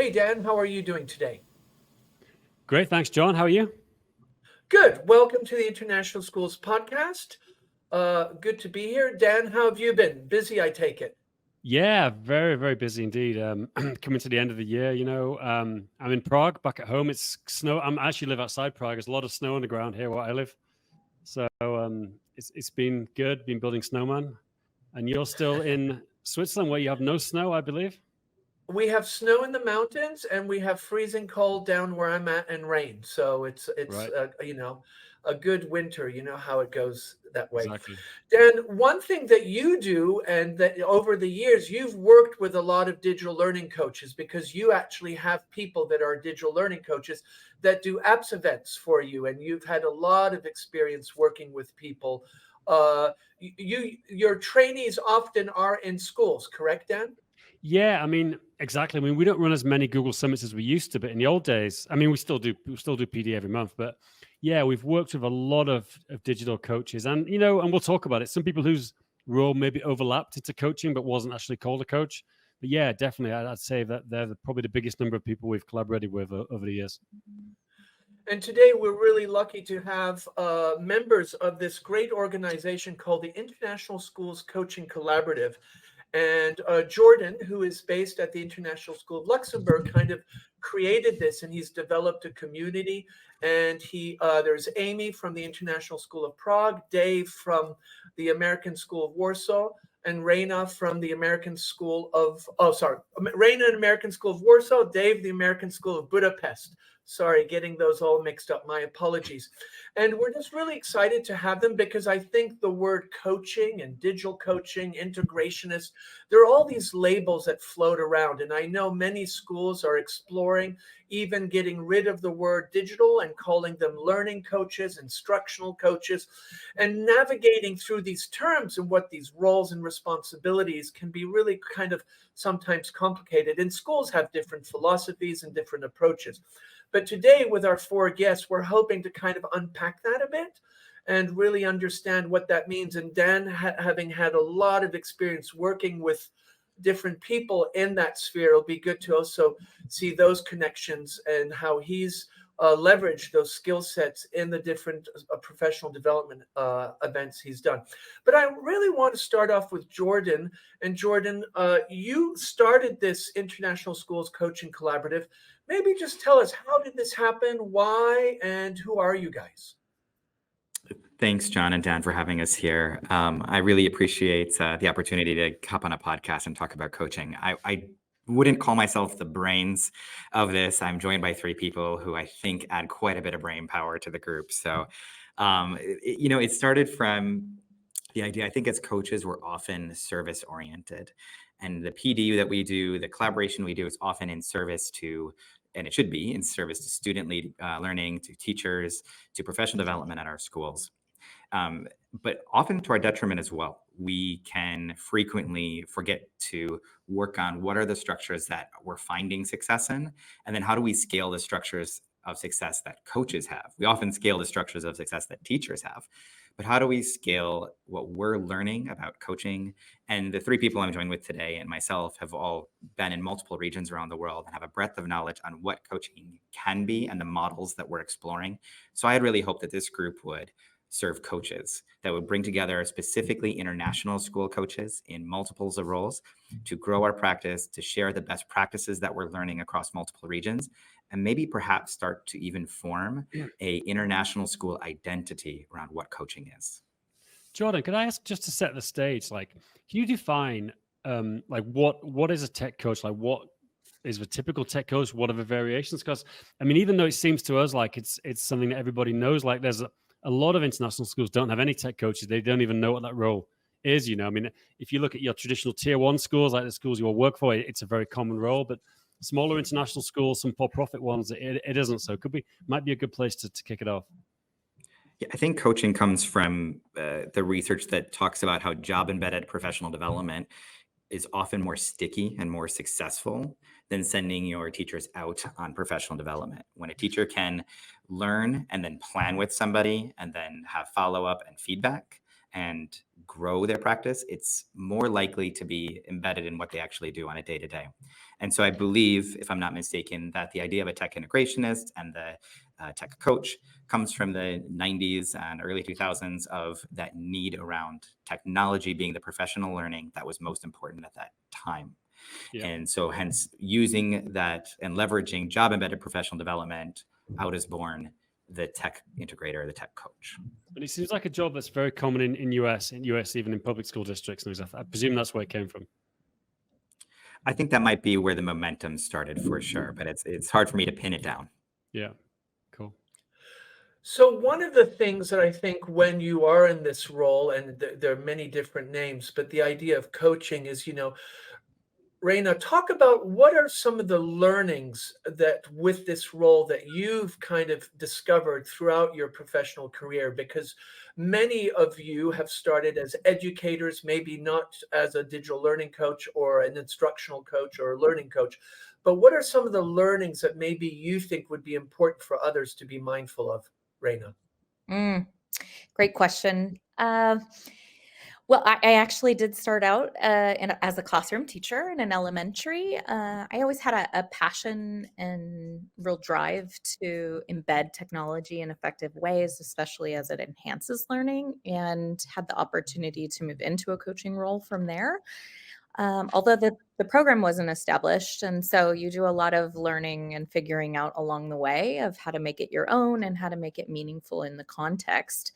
Hey, Dan, how are you doing today? Great, thanks, John. How are you? Good. Welcome to the International Schools podcast. Good to be here. Dan, how have you been? Busy, I take it. Yeah, very, very busy indeed. Coming to the end of the year, I'm in Prague, back at home. It's snow. I actually live outside Prague. There's a lot of snow on the ground here where I live. So it's been good. Been building snowman, and you're still in Switzerland where you have no snow, I believe. We have snow in the mountains and we have freezing cold down where I'm at and rain. So it's Right. a good winter. You know how it goes that way. Exactly. Dan, one thing that you do and that over the years you've worked with a lot of digital learning coaches because you actually have people that are digital learning coaches that do apps events for you, and you've had a lot of experience working with people. Your trainees often are in schools, correct, Dan? Yeah, I mean, exactly. I mean, we don't run as many Google Summits as we used to, but in the old days, I mean, we still do PD every month, but yeah, we've worked with a lot of digital coaches, and and we'll talk about it. Some people whose role maybe overlapped into coaching, but wasn't actually called a coach. But yeah, definitely, I'd say that they're probably the biggest number of people we've collaborated with over the years. And today we're really lucky to have members of this great organization called the International Schools Coaching Collaborative. And Jordan, who is based at the International School of Luxembourg, kind of created this, and he's developed a community. And there's Amy from the International School of Prague, Dave from the American School of Warsaw, and Raina from the American School of, Raina and American School of Warsaw, Dave, the American School of Budapest. Sorry, getting those all mixed up. My apologies. And we're just really excited to have them because I think the word coaching and digital coaching, integrationist, there are all these labels that float around. And I know many schools are exploring even getting rid of the word digital and calling them learning coaches, instructional coaches, and navigating through these terms and what these roles and responsibilities can be really kind of sometimes complicated. And schools have different philosophies and different approaches. But today, with our four guests, we're hoping to kind of unpack that a bit and really understand what that means. And Dan, having had a lot of experience working with different people in that sphere, it'll be good to also see those connections and how he's leveraged those skill sets in the different professional development events he's done. But I really want to start off with Jordan. And Jordan, you started this International Schools Coaching Collaborative. Maybe just tell us, how did this happen? Why? And who are you guys? Thanks, John and Dan, for having us here. I really appreciate the opportunity to hop on a podcast and talk about coaching. I wouldn't call myself the brains of this. I'm joined by three people who I think add quite a bit of brain power to the group. So, it started from the idea, I think as coaches, we're often service oriented. And the PD that we do, the collaboration we do is often in service to, and it should be in service to student learning, to teachers, to professional development at our schools. But often to our detriment as well. We can frequently forget to work on what are the structures that we're finding success in, and then how do we scale the structures of success that coaches have. We often scale the structures of success that teachers have, but how do we scale what we're learning about coaching? And the three people I'm joined with today and myself have all been in multiple regions around the world and have a breadth of knowledge on what coaching can be and the models that we're exploring. So I really hope that this group would serve coaches, that would bring together specifically international school coaches in multiples of roles to grow our practice, to share the best practices that we're learning across multiple regions, and maybe perhaps start to even form a international school identity around what coaching is. Jordan, could I ask, just to set the stage, like, can you define like what is a tech coach? Like, what is a typical tech coach? What are the variations? Because I mean, even though it seems to us like it's something that everybody knows, like there's a lot of international schools don't have any tech coaches. They don't even know what that role is. I mean, if you look at your traditional tier one schools, like the schools you will work for, it's a very common role. But smaller international schools, some for-profit ones, it isn't. So might be a good place to kick it off. Yeah, I think coaching comes from the research that talks about how job-embedded professional development is often more sticky and more successful than sending your teachers out on professional development. When a teacher can learn and then plan with somebody and then have follow-up and feedback and grow their practice, it's more likely to be embedded in what they actually do on a day-to-day. And so I believe, if I'm not mistaken, that the idea of a tech integrationist and the tech coach comes from the 90s and early 2000s of that need around technology being the professional learning that was most important at that time. Yeah. And so hence using that and leveraging job embedded professional development, out is born the tech integrator, the tech coach. And it seems like a job that's very common in US, even in public school districts. And I presume that's where it came from. I think that might be where the momentum started for sure, but it's hard for me to pin it down. Yeah, cool. So one of the things that I think when you are in this role, and there are many different names, but the idea of coaching is, Raina, talk about what are some of the learnings that with this role that you've kind of discovered throughout your professional career, because many of you have started as educators, maybe not as a digital learning coach or an instructional coach or a learning coach, but what are some of the learnings that maybe you think would be important for others to be mindful of, Raina? Great question. Well, I actually did start out as a classroom teacher in an elementary. I always had a passion and real drive to embed technology in effective ways, especially as it enhances learning, and had the opportunity to move into a coaching role from there. Although the program wasn't established. And so you do a lot of learning and figuring out along the way of how to make it your own and how to make it meaningful in the context.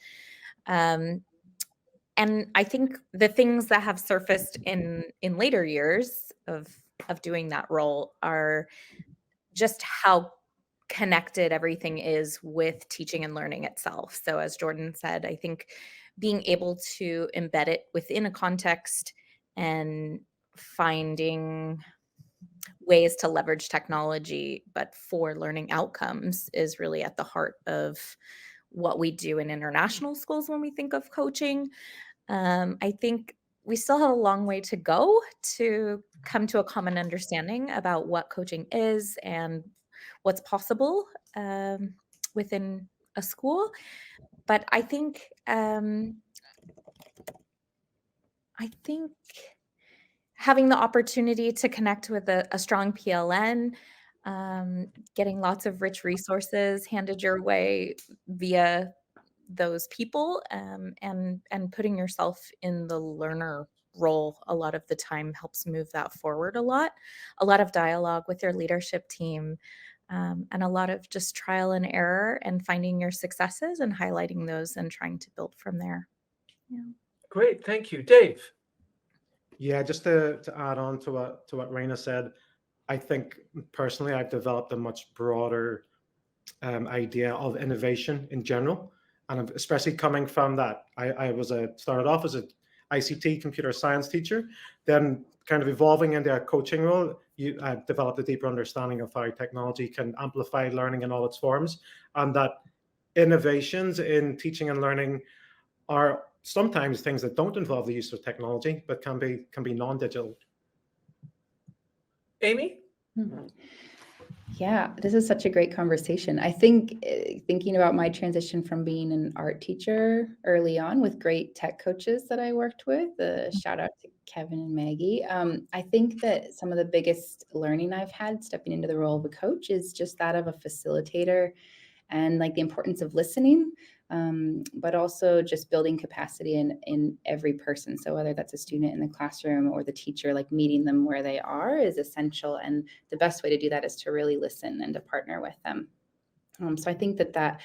And I think the things that have surfaced in later years of doing that role are just how connected everything is with teaching and learning itself. So as Jordan said, I think being able to embed it within a context and finding ways to leverage technology, but for learning outcomes, is really at the heart of what we do in international schools when we think of coaching. I think we still have a long way to go to come to a common understanding about what coaching is and what's possible within a school. But I think having the opportunity to connect with a strong PLN, getting lots of rich resources handed your way via those people, and putting yourself in the learner role a lot of the time helps move that forward a lot. A lot of dialogue with your leadership team, and a lot of just trial and error and finding your successes and highlighting those and trying to build from there. Yeah. Great, thank you. Dave? Yeah, just to add on to what Raina said, I think personally I've developed a much broader idea of innovation in general. And especially coming from that, I started off as an ICT computer science teacher, then kind of evolving into a coaching role. I've developed a deeper understanding of how technology can amplify learning in all its forms, and that innovations in teaching and learning are sometimes things that don't involve the use of technology, but can be non-digital. Amy? Yeah, this is such a great conversation. I think thinking about my transition from being an art teacher early on with great tech coaches that I worked with, shout out to Kevin and Maggie. I think that some of the biggest learning I've had stepping into the role of a coach is just that of a facilitator, and like the importance of listening, but also just building capacity in every person. So whether that's a student in the classroom or the teacher, like meeting them where they are is essential. And the best way to do that is to really listen and to partner with them. So I think that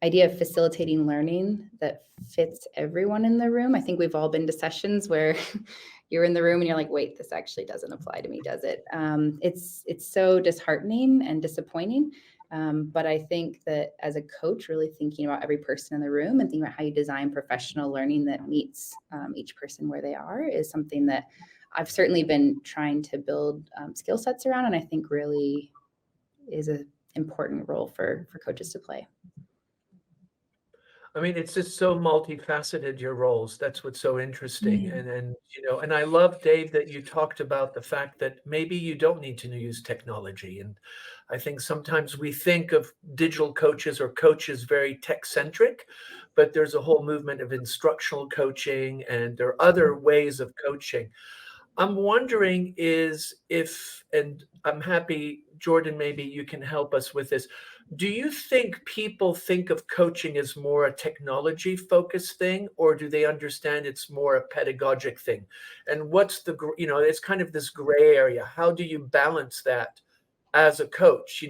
idea of facilitating learning that fits everyone in the room. I think we've all been to sessions where you're in the room and you're like, wait, this actually doesn't apply to me, does it? It's so disheartening and disappointing. But I think that as a coach, really thinking about every person in the room and thinking about how you design professional learning that meets each person where they are is something that I've certainly been trying to build skill sets around, and I think really is an important role for coaches to play. I mean, it's just so multifaceted, your roles. That's what's so interesting. Yeah. And I love, Dave, that you talked about the fact that maybe you don't need to use technology. And I think sometimes we think of digital coaches or coaches very tech-centric, but there's a whole movement of instructional coaching, and there are other ways of coaching. I'm wondering and I'm happy, Jordan, maybe you can help us with this. Do you think people think of coaching as more a technology focused thing, or do they understand it's more a pedagogic thing? And what's it's kind of this gray area. How do you balance that as a coach?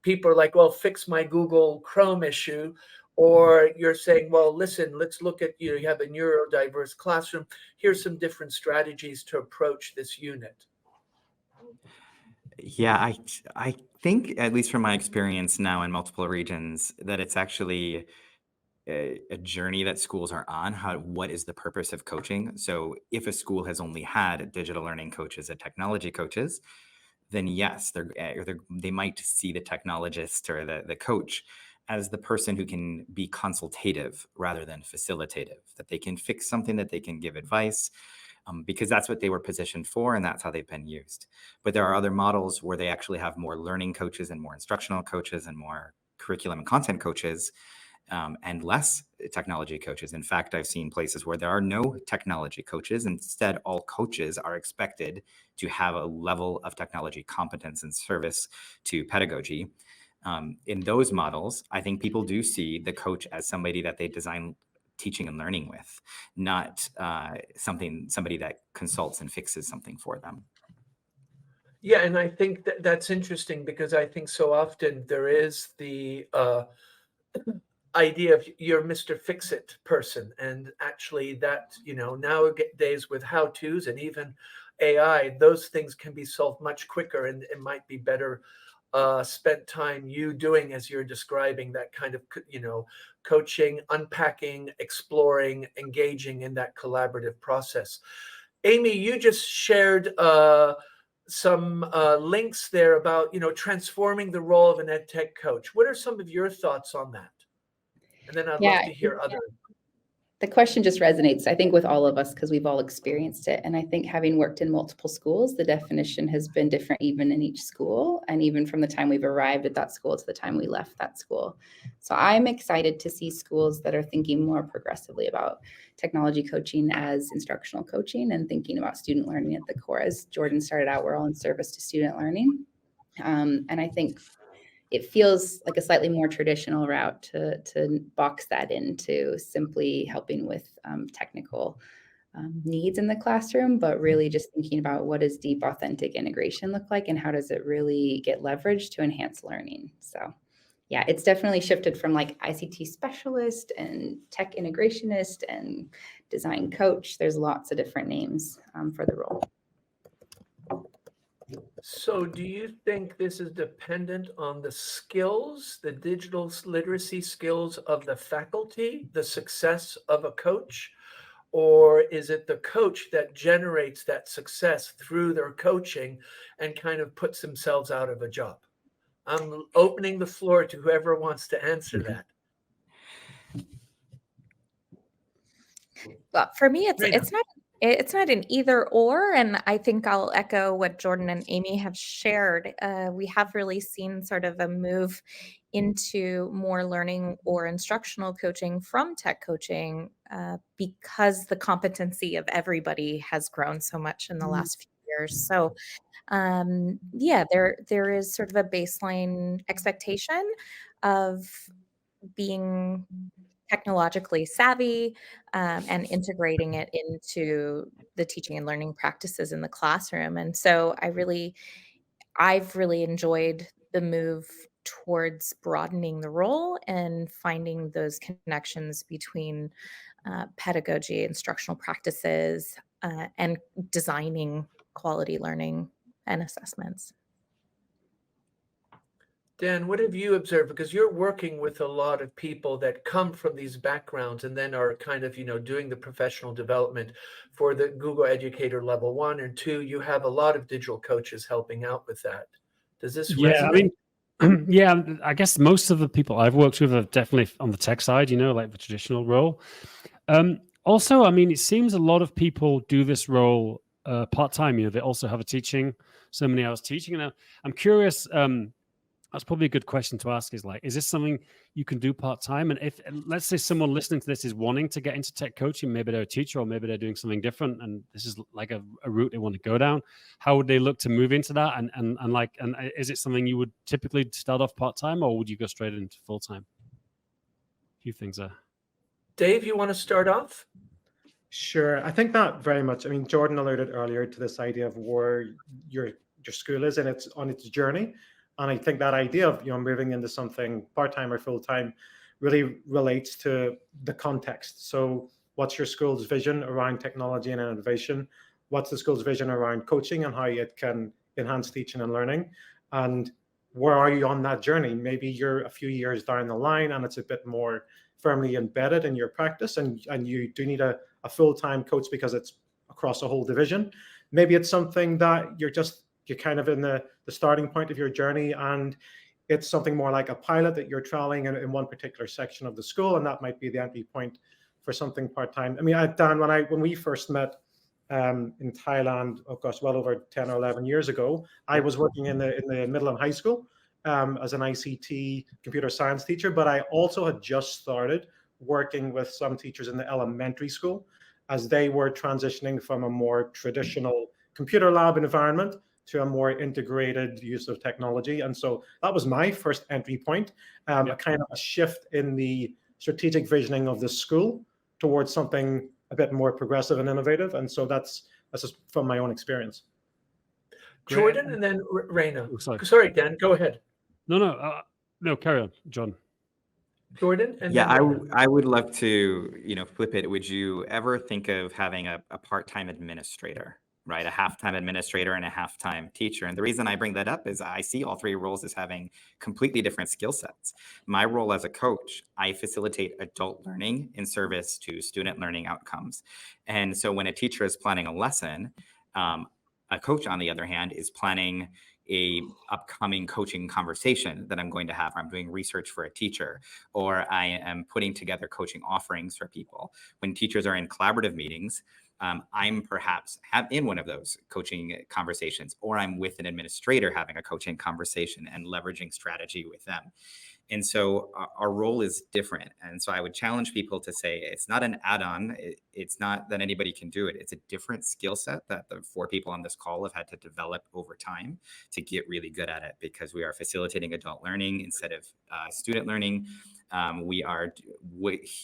People are like, well, fix my Google Chrome issue. Or you're saying, well, listen, let's look at, you have a neurodiverse classroom. Here's some different strategies to approach this unit. Yeah, I think, at least from my experience now in multiple regions, that it's actually a journey that schools are on. What is the purpose of coaching? So if a school has only had digital learning coaches and technology coaches, then yes, they might see the technologist or the coach as the person who can be consultative rather than facilitative, that they can fix something, that they can give advice, because that's what they were positioned for, and that's how they've been used. But there are other models where they actually have more learning coaches and more instructional coaches and more curriculum and content coaches, and less technology coaches. In fact, I've seen places where there are no technology coaches. Instead, all coaches are expected to have a level of technology competence and service to pedagogy. In those models, I think people do see the coach as somebody that they design teaching and learning with, not somebody that consults and fixes something for them. Yeah, and I think that's interesting, because I think so often there is the idea of you're Mr. Fix-It person, and actually that, nowadays with how-tos and even AI, those things can be solved much quicker, and it might be better spent time you doing, as you're describing, that kind of, coaching, unpacking, exploring, engaging in that collaborative process. Amy, you just shared some links there about, transforming the role of an ed tech coach. What are some of your thoughts on that? And then I'd love to hear other. The question just resonates, I think, with all of us, because we've all experienced it. And I think, having worked in multiple schools, the definition has been different even in each school, and even from the time we've arrived at that school to the time we left that school. So I'm excited to see schools that are thinking more progressively about technology coaching as instructional coaching, and thinking about student learning at the core. As Jordan started out, we're all in service to student learning. And I think it feels like a slightly more traditional route to box that into simply helping with technical needs in the classroom, but really just thinking about what does deep, authentic integration look like, and how does it really get leveraged to enhance learning. So yeah, it's definitely shifted from like ICT specialist and tech integrationist and design coach. There's lots of different names for the role. So do you think this is dependent on the skills, the digital literacy skills of the faculty, the success of a coach? Or is it the coach that generates that success through their coaching and kind of puts themselves out of a job? I'm opening the floor to whoever wants to answer that. Well, for me, it's not an either or, and I think I'll echo what Jordan and Amy have shared. We have really seen sort of a move into more learning or instructional coaching from tech coaching, because the competency of everybody has grown so much in the last few years. So yeah, there is sort of a baseline expectation of being technologically savvy, and integrating it into the teaching and learning practices in the classroom. And so I've really enjoyed the move towards broadening the role and finding those connections between pedagogy, instructional practices, and designing quality learning and assessments. Dan, what have you observed? Because you're working with a lot of people that come from these backgrounds and then are kind of, doing the professional development for the Google Educator level 1 and 2. You have a lot of digital coaches helping out with that. Does this resonate? I mean, yeah, I guess most of the people I've worked with are definitely on the tech side, like the traditional role. Also, I mean, it seems a lot of people do this role part-time. They also have so many hours teaching. And I'm curious, that's probably a good question to ask is like, is this something you can do part-time? And if, let's say someone listening to this is wanting to get into tech coaching, maybe they're a teacher or maybe they're doing something different and this is like a route they want to go down, how would they look to move into that? And is it something you would typically start off part-time or would you go straight into full-time? A few things there. Dave, you want to start off? Sure. I think that very much. I mean, Jordan alluded earlier to this idea of where your school is and it's on its journey. And I think that idea of moving into something part-time or full-time really relates to the context. So what's your school's vision around technology and innovation? What's the school's vision around coaching and how it can enhance teaching and learning? And where are you on that journey? Maybe you're a few years down the line and it's a bit more firmly embedded in your practice and you do need a full-time coach because it's across a whole division. Maybe it's something that you're kind of in the starting point of your journey and it's something more like a pilot that you're trialing in one particular section of the school, and that might be the entry point for something part-time. I mean, Dan, when we first met in Thailand, well over 10 or 11 years ago, I was working in the middle and high school as an ICT computer science teacher, but I also had just started working with some teachers in the elementary school as they were transitioning from a more traditional computer lab environment to a more integrated use of technology. And so that was my first entry point, a kind of a shift in the strategic visioning of the school towards something a bit more progressive and innovative. And so that's just from my own experience. Jordan and then Raina. Oh, sorry, Dan, go ahead. No, carry on, John. Jordan? And yeah, then I would love to, flip it. Would you ever think of having a part-time administrator, right? A half-time administrator and a half-time teacher. And the reason I bring that up is I see all three roles as having completely different skill sets. My role as a coach, I facilitate adult learning in service to student learning outcomes. And so when a teacher is planning a lesson, a coach, on the other hand, is planning a upcoming coaching conversation that I'm going to have. I'm doing research for a teacher, or I am putting together coaching offerings for people. When teachers are in collaborative meetings, I'm perhaps in one of those coaching conversations, or I'm with an administrator having a coaching conversation and leveraging strategy with them. And so our role is different. And so I would challenge people to say, it's not an add-on. It's not that anybody can do it. It's a different skill set that the four people on this call have had to develop over time to get really good at it, because we are facilitating adult learning instead of student learning. We are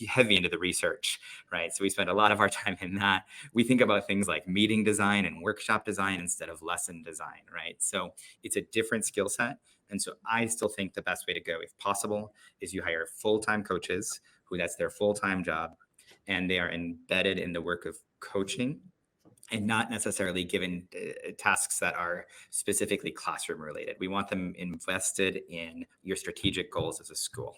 heavy into the research, right? So we spend a lot of our time in that. We think about things like meeting design and workshop design instead of lesson design, right? So it's a different skill set. And so I still think the best way to go, if possible, is you hire full-time coaches who that's their full-time job, and they are embedded in the work of coaching and not necessarily given tasks that are specifically classroom related. We want them invested in your strategic goals as a school.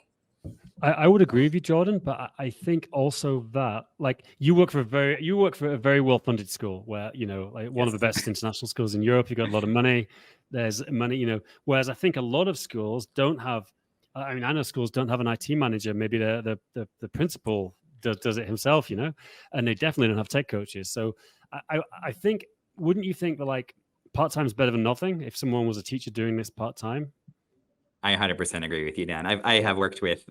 I would agree with you, Jordan, but I think also that like you work for a very well-funded school where, one of the best international schools in Europe. You got a lot of money. There's money, whereas I think a lot of schools don't have, I know schools don't have an IT manager. Maybe the principal does it himself, and they definitely don't have tech coaches. So I think, wouldn't you think that like part-time is better than nothing if someone was a teacher doing this part-time? I 100% agree with you, Dan. I have worked with,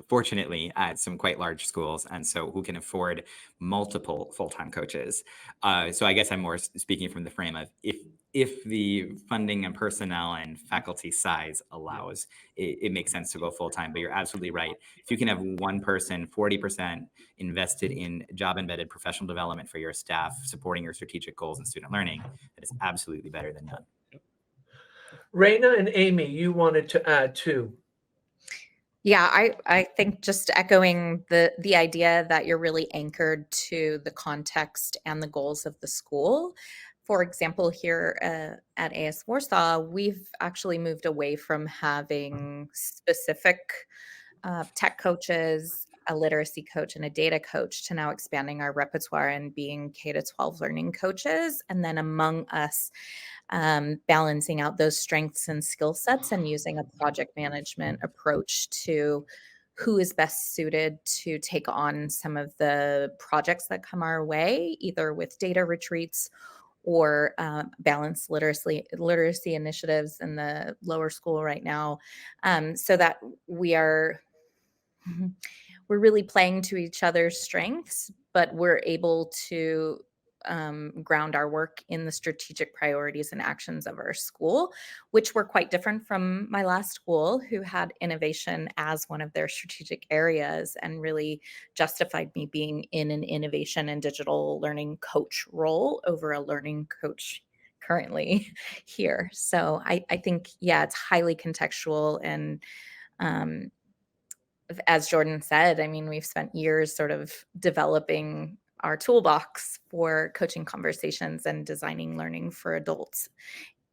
fortunately, at some quite large schools, and so who can afford multiple full-time coaches. So I guess I'm more speaking from the frame of if the funding and personnel and faculty size allows, it makes sense to go full-time. But you're absolutely right. If you can have one person, 40% invested in job-embedded professional development for your staff, supporting your strategic goals and student learning, that is absolutely better than none. Raina and Amy, you wanted to add too. Yeah, I think just echoing the idea that you're really anchored to the context and the goals of the school. For example, here at AS Warsaw, we've actually moved away from having specific tech coaches, a literacy coach, and a data coach to now expanding our repertoire and being K-12 learning coaches. And then among us, balancing out those strengths and skill sets and using a project management approach to who is best suited to take on some of the projects that come our way, either with data retreats or balanced literacy initiatives in the lower school right now, so that we're really playing to each other's strengths, but we're able to ground our work in the strategic priorities and actions of our school, which were quite different from my last school, who had innovation as one of their strategic areas and really justified me being in an innovation and digital learning coach role over a learning coach currently here. So I think, yeah, it's highly contextual. And as Jordan said, I mean, we've spent years sort of developing our toolbox for coaching conversations and designing learning for adults,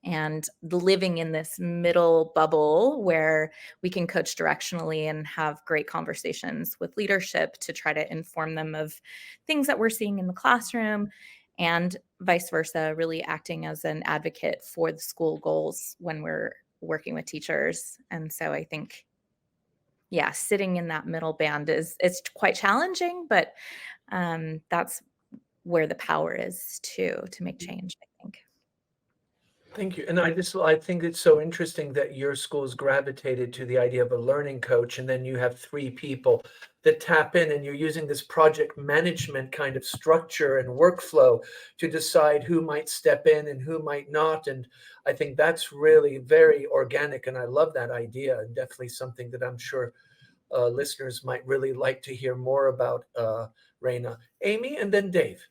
and living in this middle bubble where we can coach directionally and have great conversations with leadership to try to inform them of things that we're seeing in the classroom, and vice versa, really acting as an advocate for the school goals when we're working with teachers. And so I think, yeah, sitting in that middle band it's quite challenging, but that's where the power is to make change, I think. Thank you. And I think it's so interesting that your school's gravitated to the idea of a learning coach, and then you have 3 people that tap in, and you're using this project management kind of structure and workflow to decide who might step in and who might not. And I think that's really very organic, and I love that idea, and definitely something that I'm sure listeners might really like to hear more about, Raina. Amy, and then Dave.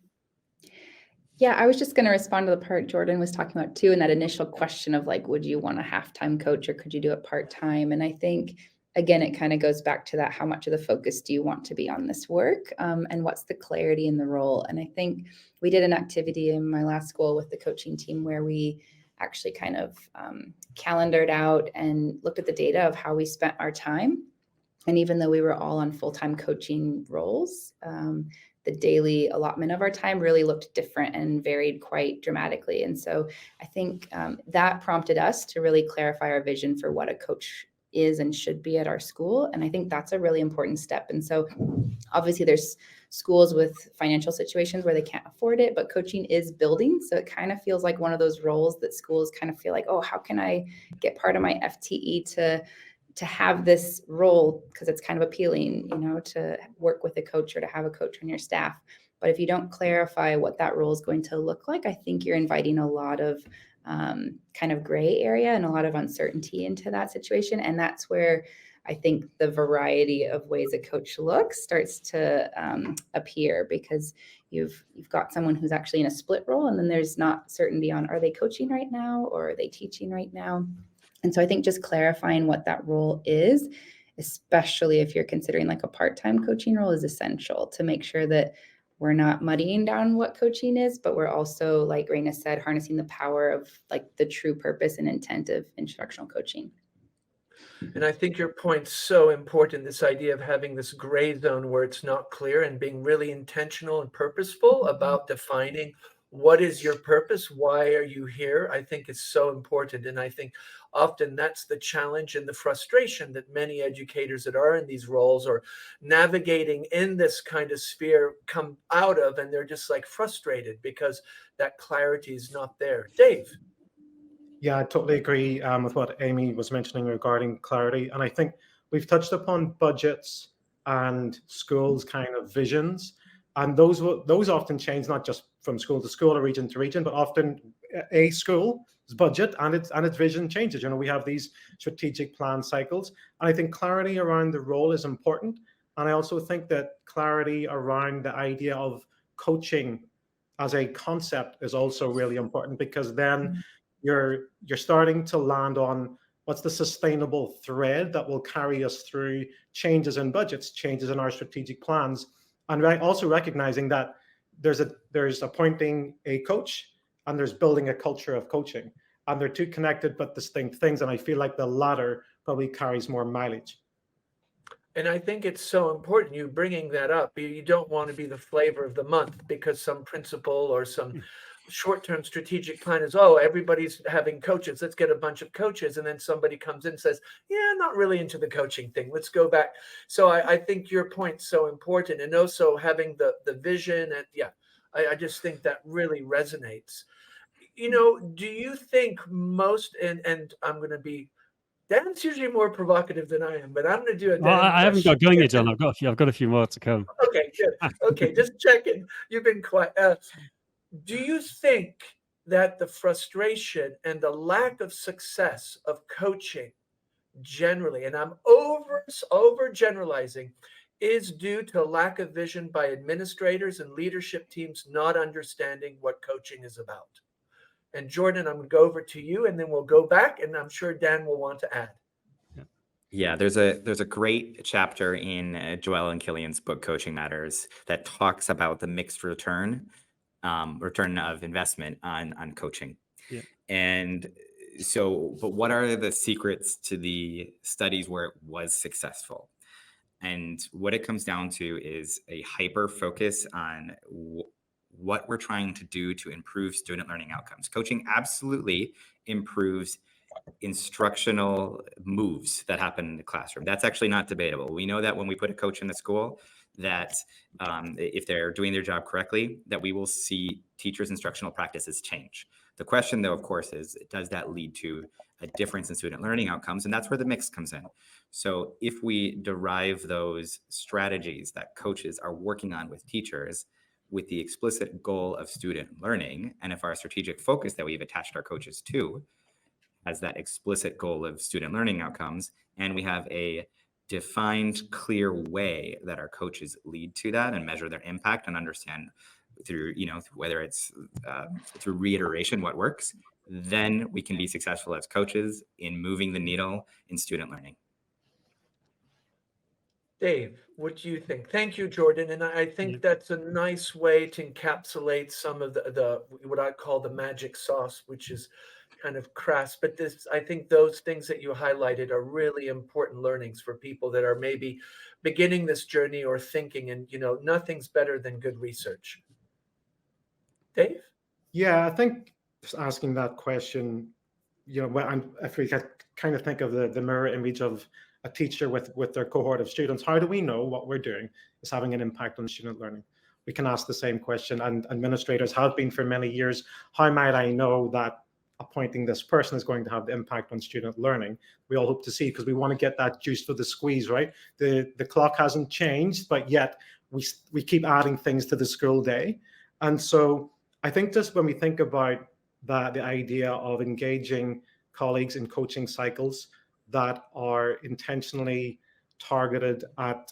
Yeah, I was just going to respond to the part Jordan was talking about too, and that initial question of like, would you want a half-time coach or could you do it part-time? And I think, again, it kind of goes back to that, how much of the focus do you want to be on this work, and what's the clarity in the role? And I think we did an activity in my last school with the coaching team where we actually kind of calendared out and looked at the data of how we spent our time. And even though we were all on full-time coaching roles, the daily allotment of our time really looked different and varied quite dramatically. And so I think that prompted us to really clarify our vision for what a coach is and should be at our school. And I think that's a really important step. And so obviously there's schools with financial situations where they can't afford it, but coaching is building. So it kind of feels like one of those roles that schools kind of feel like, oh, how can I get part of my FTE to have this role, because it's kind of appealing, to work with a coach or to have a coach on your staff. But if you don't clarify what that role is going to look like, I think you're inviting a lot of kind of gray area and a lot of uncertainty into that situation. And that's where I think the variety of ways a coach looks starts to appear, because you've got someone who's actually in a split role, and then there's not certainty on, are they coaching right now or are they teaching right now? And so I think just clarifying what that role is, especially if you're considering like a part-time coaching role, is essential to make sure that we're not muddying down what coaching is, but we're also, like Raina said, harnessing the power of like the true purpose and intent of instructional coaching. And I think your point's so important, this idea of having this gray zone where it's not clear, and being really intentional and purposeful about defining what is your purpose, why are you here, I think is so important. And I think often that's the challenge and the frustration that many educators that are in these roles or navigating in this kind of sphere come out of, and they're just like frustrated because that clarity is not there. Dave. Yeah, I totally agree with what Amy was mentioning regarding clarity. And I think we've touched upon budgets and schools' kind of visions. And those often change, not just from school to school or region to region, but often a school's budget and its vision changes. We have these strategic plan cycles. And I think clarity around the role is important. And I also think that clarity around the idea of coaching as a concept is also really important, because then you're starting to land on what's the sustainable thread that will carry us through changes in budgets, changes in our strategic plans, and also recognizing that there's appointing a coach and there's building a culture of coaching, and they're two connected but distinct things. And I feel like the latter probably carries more mileage. And I think it's so important you bringing that up. You don't want to be the flavor of the month because some principal or some short-term strategic plan is, oh, everybody's having coaches, let's get a bunch of coaches. And then somebody comes in and says, yeah, I'm not really into the coaching thing, let's go back. So I think your point's so important. And also having the vision, and I just think that really resonates. You know, do you think most, and I'm going to be, Dan's usually more provocative than I am, but I'm going to do a Well, Dan I haven't got question. going yet, John. I've got a few more to come. Okay, good. Okay, just checking. You've been quiet. Do you think that the frustration and the lack of success of coaching generally, and I'm over generalizing, is due to lack of vision by administrators and leadership teams not understanding what coaching is about? And Jordan, I'm going to go over to you, and then we'll go back, and I'm sure Dan will want to add. Yeah, there's a great chapter in Joelle and Killian's book Coaching Matters that talks about the mixed return of investment on coaching. Yeah. And so, but what are the secrets to the studies where it was successful? And what it comes down to is a hyper focus on what we're trying to do to improve student learning outcomes. Coaching absolutely improves instructional moves that happen in the classroom. That's actually not debatable. We know that when we put a coach in the school, that if they're doing their job correctly, that we will see teachers' instructional practices change. The question, though, of course, is does that lead to a difference in student learning outcomes? And that's where the mix comes in. So if we derive those strategies that coaches are working on with teachers with the explicit goal of student learning, and if our strategic focus that we've attached our coaches to has that explicit goal of student learning outcomes, and we have a defined, clear way that our coaches lead to that and measure their impact and understand through, whether it's through reiteration what works, then we can be successful as coaches in moving the needle in student learning. Dave, what do you think? Thank you, Jordan. And I think that's a nice way to encapsulate some of the what I call the magic sauce, which is kind of crass. But I think those things that you highlighted are really important learnings for people that are maybe beginning this journey or thinking, and nothing's better than good research. Dave? Yeah, I think just asking that question, if we kind of think of the mirror image of a teacher with their cohort of students, how do we know what we're doing is having an impact on student learning? We can ask the same question, and administrators have been for many years. How might I know that appointing this person is going to have the impact on student learning? We all hope to see, because we want to get that juice for the squeeze, right? The clock hasn't changed, but yet we keep adding things to the school day. And so I think just when we think about the idea of engaging colleagues in coaching cycles that are intentionally targeted at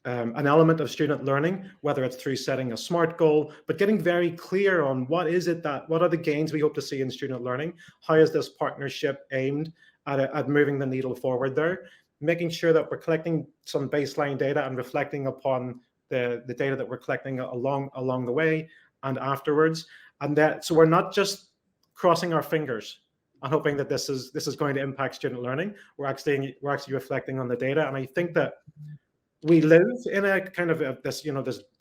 an element of student learning, whether it's through setting a SMART goal, but getting very clear on what are the gains we hope to see in student learning? How is this partnership aimed at moving the needle forward there? Making sure that we're collecting some baseline data and reflecting upon the data that we're collecting along the way and afterwards. And so we're not just crossing our fingers and hoping that this is going to impact student learning. We're actually reflecting on the data. And I think that we live in a kind of this,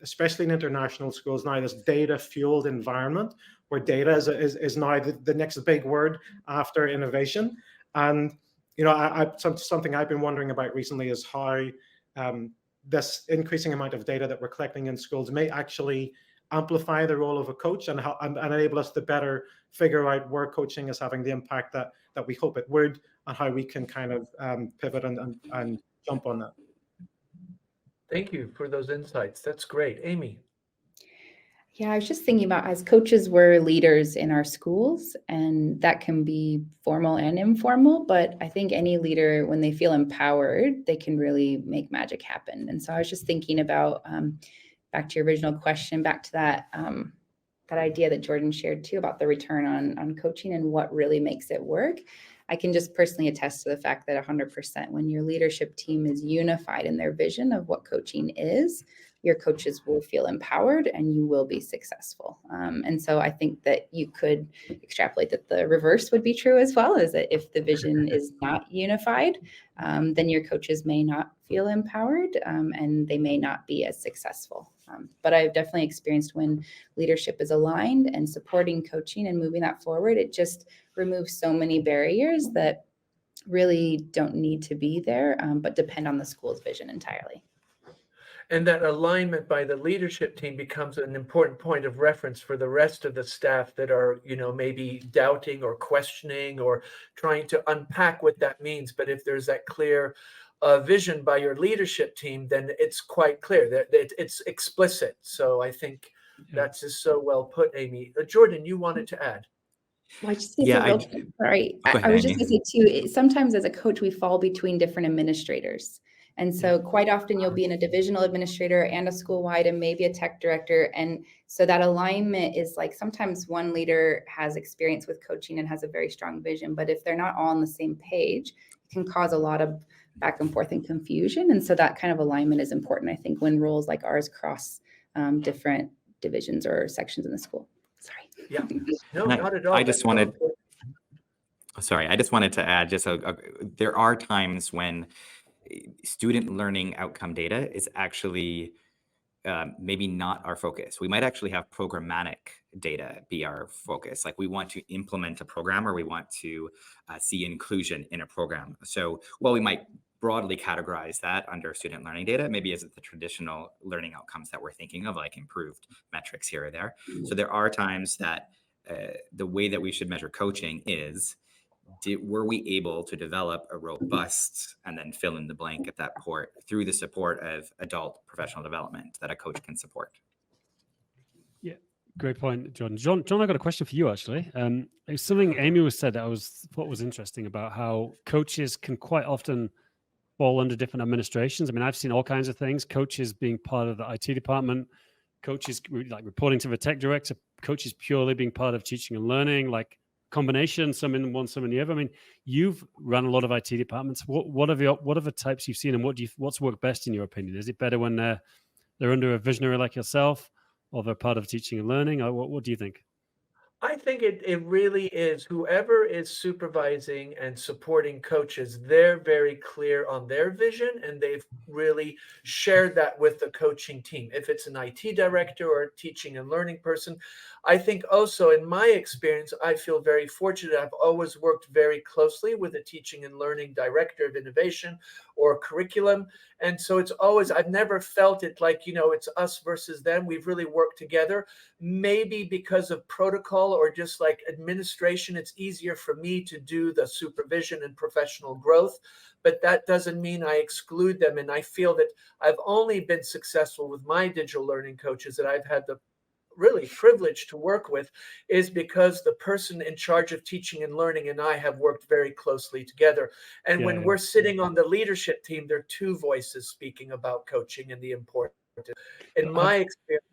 especially in international schools now, this data-fueled environment where data is now the next big word after innovation. And something I've been wondering about recently is how this increasing amount of data that we're collecting in schools may actually amplify the role of a coach and enable us to better figure out where coaching is having the impact that we hope it would, and how we can kind of pivot and jump on that. Thank you for those insights. That's great. Amy? Yeah, I was just thinking about, as coaches, we're leaders in our schools, and that can be formal and informal, but I think any leader, when they feel empowered, they can really make magic happen. And so I was just thinking about, back to your original question, back to that idea that Jordan shared too about the return on coaching and what really makes it work. I can just personally attest to the fact that 100%, when your leadership team is unified in their vision of what coaching is, your coaches will feel empowered and you will be successful. And so I think that you could extrapolate that the reverse would be true as well, is that if the vision is not unified, then your coaches may not feel empowered and they may not be as successful. But I've definitely experienced when leadership is aligned and supporting coaching and moving that forward, it just removes so many barriers that really don't need to be there, but depend on the school's vision entirely. And that alignment by the leadership team becomes an important point of reference for the rest of the staff that are, maybe doubting or questioning or trying to unpack what that means. But if there's that clear vision by your leadership team, then it's quite clear that it's explicit. So I think that's just so well put, Amy. Jordan, you wanted to add. Well, I just say Yeah, real quick. Sorry, Go I ahead, was just Amy. going to say too. Sometimes as a coach, we fall between different administrators, and so quite often you'll be in a divisional administrator and a school-wide, and maybe a tech director, and so that alignment is like sometimes one leader has experience with coaching and has a very strong vision, but if they're not all on the same page, it can cause a lot of back and forth and confusion. And so that kind of alignment is important, I think, when roles like ours cross different divisions or sections in the school. Sorry. Yeah. No, And not at all. I just That's so wanted, important. sorry, I just wanted to add there are times when student learning outcome data is actually maybe not our focus. We might actually have programmatic data be our focus. Like we want to implement a program or we want to see inclusion in a program. So while we might broadly categorize that under student learning data, maybe isn't the traditional learning outcomes that we're thinking of, like improved metrics here or there. So there are times that the way that we should measure coaching is, were we able to develop a robust and then fill in the blank at that port through the support of adult professional development that a coach can support? Yeah, great point, John. John, I got a question for you actually. It's something Amy was said that I thought was interesting about how coaches can quite often fall under different administrations. I mean, I've seen all kinds of things. Coaches being part of the IT department, coaches like reporting to the tech director, coaches purely being part of teaching and learning, like combination, some in one, some in the other. I mean, you've run a lot of IT departments. What are the types you've seen, and what's worked best in your opinion? Is it better when they're under a visionary like yourself, or they're part of teaching and learning? Or what do you think? I think it really is whoever is supervising and supporting coaches, they're very clear on their vision and they've really shared that with the coaching team. If it's an IT director or a teaching and learning person, I think also in my experience, I feel very fortunate. I've always worked very closely with a teaching and learning director of innovation or curriculum. And so it's always, I've never felt it like, it's us versus them. We've really worked together. Maybe because of protocol or just like administration, it's easier for me to do the supervision and professional growth, but that doesn't mean I exclude them. And I feel that I've only been successful with my digital learning coaches that I've had the really privilege to work with is because the person in charge of teaching and learning and I have worked very closely together. And when we're sitting on the leadership team, there are two voices speaking about coaching and the importance. In my experience,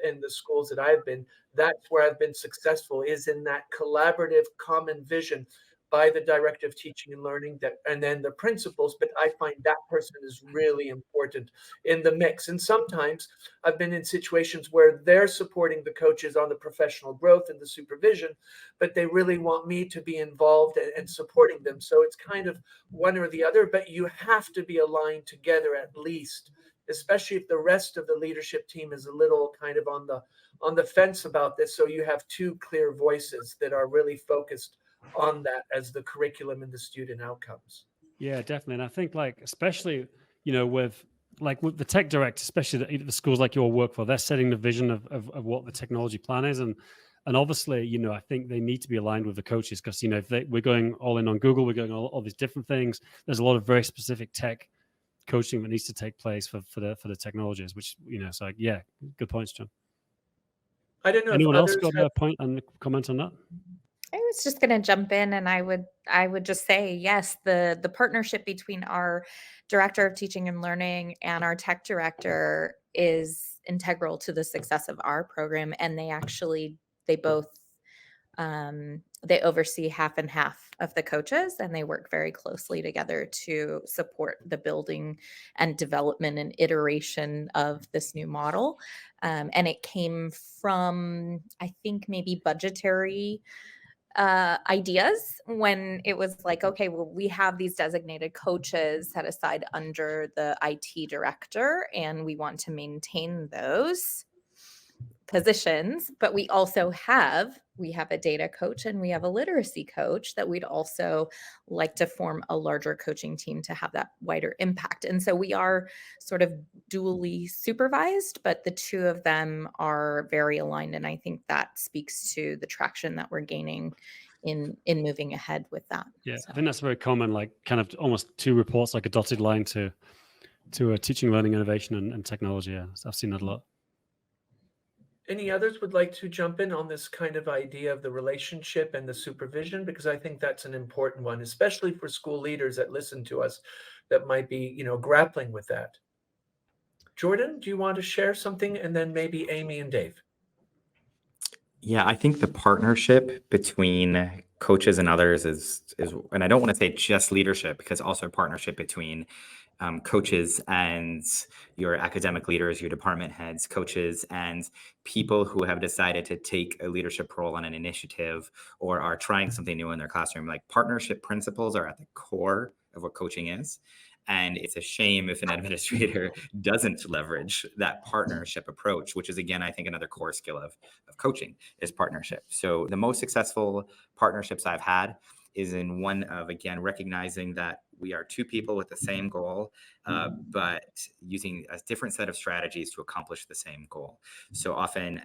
in the schools that I've been, that's where I've been successful, is in that collaborative common vision by the director of teaching and learning and then the principals. But I find that person is really important in the mix. And sometimes I've been in situations where they're supporting the coaches on the professional growth and the supervision, but they really want me to be involved and supporting them. So it's kind of one or the other, but you have to be aligned together at least, especially if the rest of the leadership team is a little kind of on the fence about this. So you have two clear voices that are really focused on that as the curriculum and the student outcomes. Yeah, definitely. And I think especially, with the tech director, especially the schools like your work for, they're setting the vision of what the technology plan is. And obviously, I think they need to be aligned with the coaches because, if we're going all in on Google, we're going all these different things. There's a lot of very specific tech coaching that needs to take place for the technologies, which, so yeah, good points, John. I don't know. Anyone else got a point and comment on that? I was just going to jump in and I would just say, yes, the partnership between our director of teaching and learning and our tech director is integral to the success of our program. And they both they oversee half and half of the coaches, and they work very closely together to support the building and development and iteration of this new model. And it came from, I think, maybe budgetary ideas when it was like, okay, well, we have these designated coaches set aside under the IT director, and we want to maintain those. positions, but we also have a data coach and we have a literacy coach that we'd also like to form a larger coaching team to have that wider impact. And so we are sort of dually supervised, but the two of them are very aligned. And I think that speaks to the traction that we're gaining in moving ahead with that. Yeah, So. I think that's very common, like kind of almost two reports, like a dotted line to teaching, learning, innovation, and technology. Yeah, I've seen that a lot. Any others would like to jump in on this kind of idea of the relationship and the supervision? Because I think that's an important one, especially for school leaders that listen to us that might be, grappling with that. Jordan, do you want to share something? And then maybe Amy and Dave. Yeah, I think the partnership between coaches and others is, and I don't want to say just leadership, because also a partnership between coaches and your academic leaders, your department heads, coaches, and people who have decided to take a leadership role on an initiative or are trying something new in their classroom. Like, partnership principles are at the core of what coaching is. And it's a shame if an administrator doesn't leverage that partnership approach, which is, again, I think another core skill of coaching is partnership. So the most successful partnerships I've had is in one of, again, recognizing that we are two people with the same goal, but using a different set of strategies to accomplish the same goal. So often,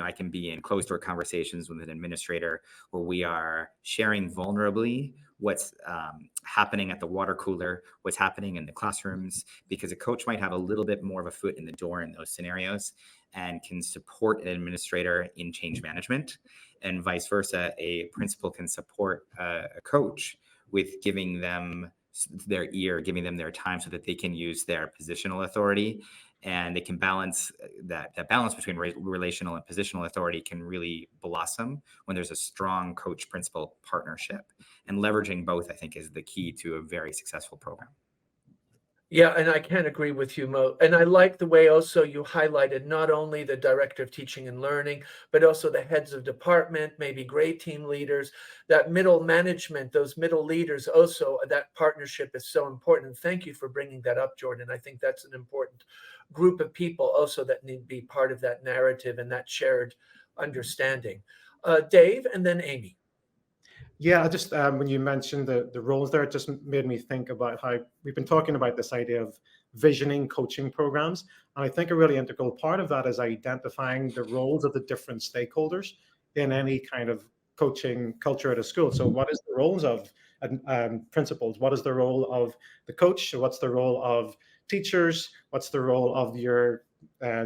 I can be in closed door conversations with an administrator where we are sharing vulnerably what's happening at the water cooler, what's happening in the classrooms, because a coach might have a little bit more of a foot in the door in those scenarios and can support an administrator in change management, and vice versa. A principal can support a coach with giving them their ear, giving them their time so that they can use their positional authority, and they can balance that balance between relational and positional authority can really blossom when there's a strong coach principal partnership. And leveraging both, I think, is the key to a very successful program. Yeah, and I can't agree with you, Mo. And I like the way also you highlighted not only the director of teaching and learning, but also the heads of department, maybe grade team leaders, that middle management, those middle leaders also, that partnership is so important. And thank you for bringing that up, Jordan. I think that's an important group of people also that need to be part of that narrative and that shared understanding. Dave, and then Amy. Yeah, I just when you mentioned the roles there, it just made me think about how we've been talking about this idea of visioning coaching programs. And I think a really integral part of that is identifying the roles of the different stakeholders in any kind of coaching culture at a school. So what is the roles of principals? What is the role of the coach? What's the role of teachers? What's the role of your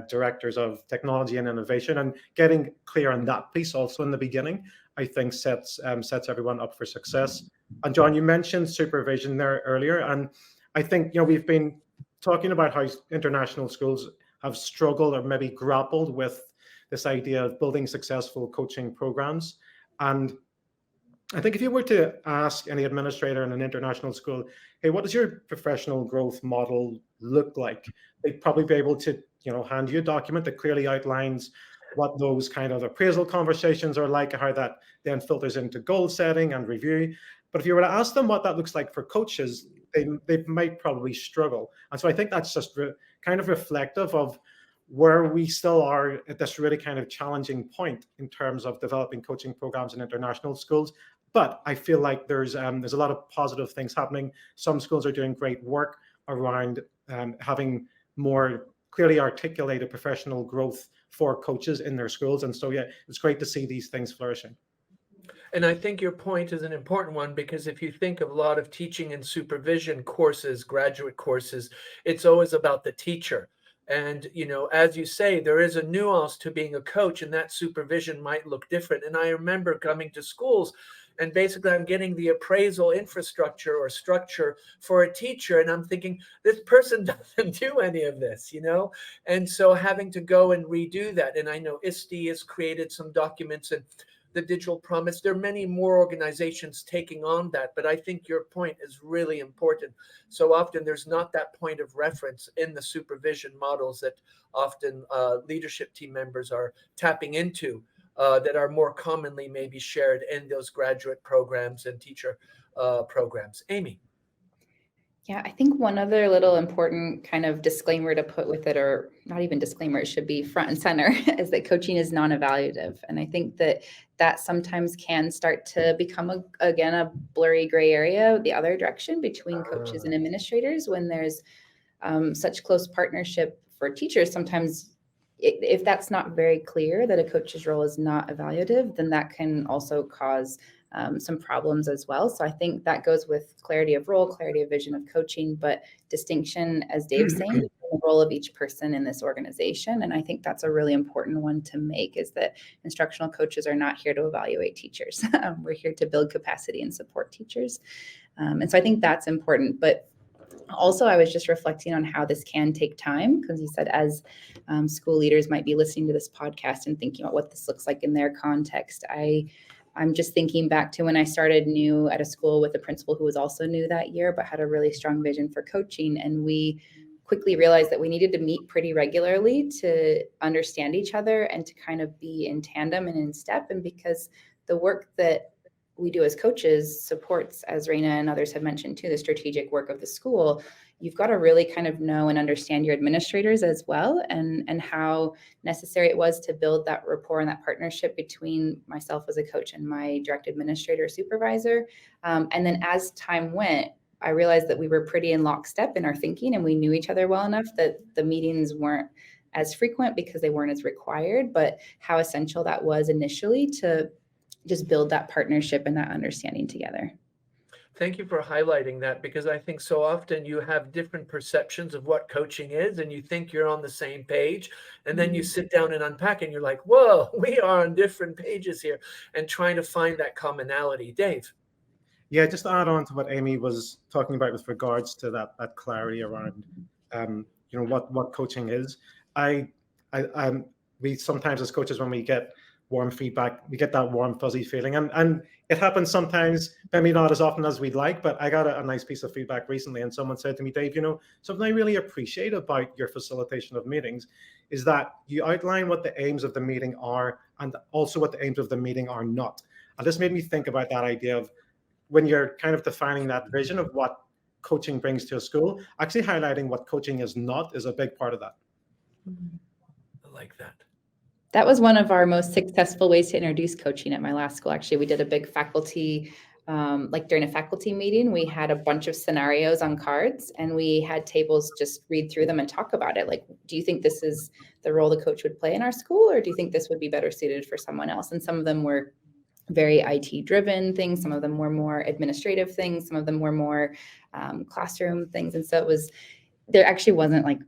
directors of technology and innovation? And getting clear on that piece also in the beginning, I think sets everyone up for success. And John, you mentioned supervision there earlier, and I think we've been talking about how international schools have struggled or maybe grappled with this idea of building successful coaching programs. And I think if you were to ask any administrator in an international school, hey, what does your professional growth model look like? They'd probably be able to hand you a document that clearly outlines what those kind of appraisal conversations are like, how that then filters into goal setting and review. But if you were to ask them what that looks like for coaches, they might probably struggle. And so I think that's just kind of reflective of where we still are at this really kind of challenging point in terms of developing coaching programs in international schools. But I feel like there's a lot of positive things happening. Some schools are doing great work around having more clearly articulated professional growth for coaches in their schools. And so, yeah, it's great to see these things flourishing. And I think your point is an important one, because if you think of a lot of teaching and supervision courses, graduate courses, it's always about the teacher. And, as you say, there is a nuance to being a coach, and that supervision might look different. And I remember coming to schools, and basically I'm getting the appraisal infrastructure or structure for a teacher. And I'm thinking, this person doesn't do any of this, And so having to go and redo that. And I know ISTE has created some documents, and the Digital Promise. There are many more organizations taking on that, but I think your point is really important. So often there's not that point of reference in the supervision models that often leadership team members are tapping into, that are more commonly maybe shared in those graduate programs and teacher programs. Amy. Yeah, I think one other little important kind of disclaimer to put with it, or not even disclaimer, it should be front and center, is that coaching is non-evaluative. And I think that that sometimes can start to become, again, a blurry gray area the other direction between coaches and administrators when there's such close partnership for teachers. Sometimes if that's not very clear that a coach's role is not evaluative, then that can also cause some problems as well. So I think that goes with clarity of role, clarity of vision of coaching, but distinction, as Dave's saying, between the role of each person in this organization. And I think that's a really important one to make, is that instructional coaches are not here to evaluate teachers. We're here to build capacity and support teachers. And so I think that's important. But also, I was just reflecting on how this can take time, because you said as school leaders might be listening to this podcast and thinking about what this looks like in their context. I'm just thinking back to when I started new at a school with a principal who was also new that year, but had a really strong vision for coaching. And we quickly realized that we needed to meet pretty regularly to understand each other and to kind of be in tandem and in step. And because the work that we do as coaches supports, as Raina and others have mentioned too, the strategic work of the school, you've got to really kind of know and understand your administrators as well, and how necessary it was to build that rapport and that partnership between myself as a coach and my direct administrator supervisor. And then as time went, I realized that we were pretty in lockstep in our thinking, and we knew each other well enough that the meetings weren't as frequent because they weren't as required, but how essential that was initially to just build that partnership and that understanding together. Thank you for highlighting that, because I think so often you have different perceptions of what coaching is, and you think you're on the same page, and then you sit down and unpack and you're like, whoa, we are on different pages here, and trying to find that commonality. Dave. Yeah, just to add on to what Amy was talking about with regards to that clarity around, what coaching is. We sometimes as coaches, when we get warm feedback, we get that warm fuzzy feeling, and it happens sometimes, maybe not as often as we'd like. But I got a nice piece of feedback recently, and someone said to me, Dave, something I really appreciate about your facilitation of meetings is that you outline what the aims of the meeting are, and also what the aims of the meeting are not. And this made me think about that idea of, when you're kind of defining that vision of what coaching brings to a school, actually highlighting what coaching is not is a big part of that. I like that. That was one of our most successful ways to introduce coaching at my last school. Actually, we did a big faculty, during a faculty meeting, we had a bunch of scenarios on cards, and we had tables just read through them and talk about it. Like, do you think this is the role the coach would play in our school, or do you think this would be better suited for someone else? And some of them were very IT driven things. Some of them were more administrative things. Some of them were more classroom things. And so there actually wasn't like